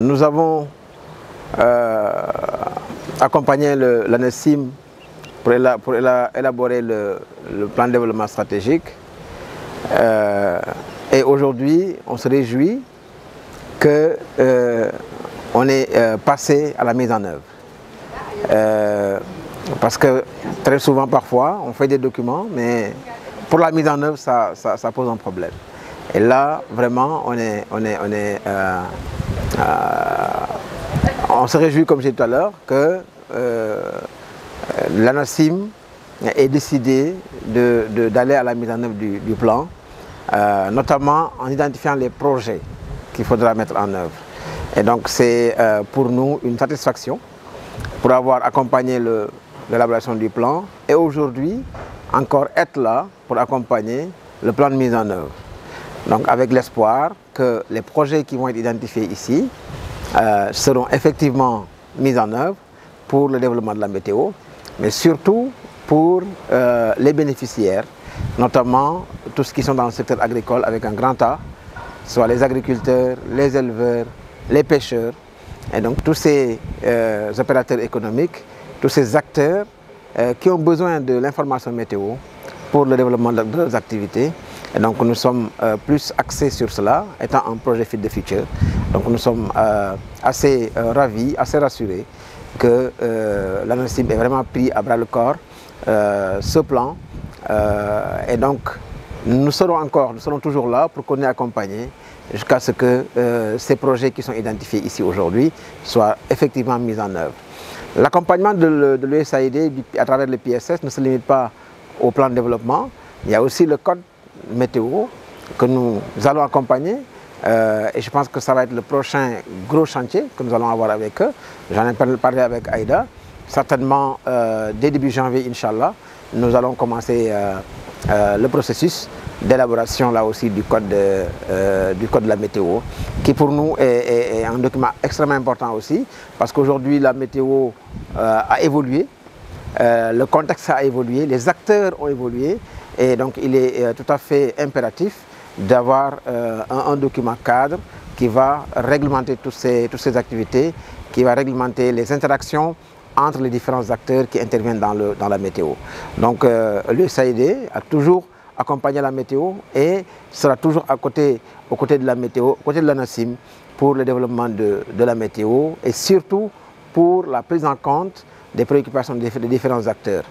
Nous avons accompagné l'ANESSIM pour élaborer le plan de développement stratégique. Et aujourd'hui, on se réjouit qu'on est passé à la mise en œuvre. Parce que très souvent, parfois, on fait des documents, mais pour la mise en œuvre, ça pose un problème. Et là, vraiment, on se réjouit, comme j'ai dit tout à l'heure, que l'ANESSIM ait décidé d'aller à la mise en œuvre du plan, notamment en identifiant les projets qu'il faudra mettre en œuvre. Et donc c'est pour nous une satisfaction pour avoir accompagné l'élaboration du plan et aujourd'hui encore être là pour accompagner le plan de mise en œuvre. Donc avec l'espoir que les projets qui vont être identifiés ici seront effectivement mis en œuvre pour le développement de la météo, mais surtout pour les bénéficiaires, notamment tous ceux qui sont dans le secteur agricole avec un grand A, soit les agriculteurs, les éleveurs, les pêcheurs, et donc tous ces opérateurs économiques, tous ces acteurs qui ont besoin de l'information météo pour le développement de leurs activités. Et donc nous sommes plus axés sur cela, étant un projet Fit the Future. Donc nous sommes assez ravis, assez rassurés que l'ANESSIM ait vraiment pris à bras le corps ce plan. Et donc nous serons toujours là pour qu'on ait accompagné jusqu'à ce que ces projets qui sont identifiés ici aujourd'hui soient effectivement mis en œuvre. L'accompagnement de l'USAID à travers le PSS ne se limite pas au plan de développement. Il y a aussi le code météo que nous allons accompagner et je pense que ça va être le prochain gros chantier que nous allons avoir avec eux. J'en ai parlé avec Aïda. Certainement dès début janvier, Inch'Allah, nous allons commencer le processus d'élaboration là aussi du code de la météo, qui pour nous est un document extrêmement important aussi, parce qu'aujourd'hui la météo a évolué, le contexte a évolué, les acteurs ont évolué, et donc il est tout à fait impératif d'avoir un document cadre qui va réglementer toutes ces activités, qui va réglementer les interactions entre les différents acteurs qui interviennent dans la météo. Donc l'USAID a toujours accompagné la météo et sera toujours aux côtés de la météo, aux côtés de l'ANESSIM pour le développement de la météo et surtout pour la prise en compte des préoccupations des différents acteurs.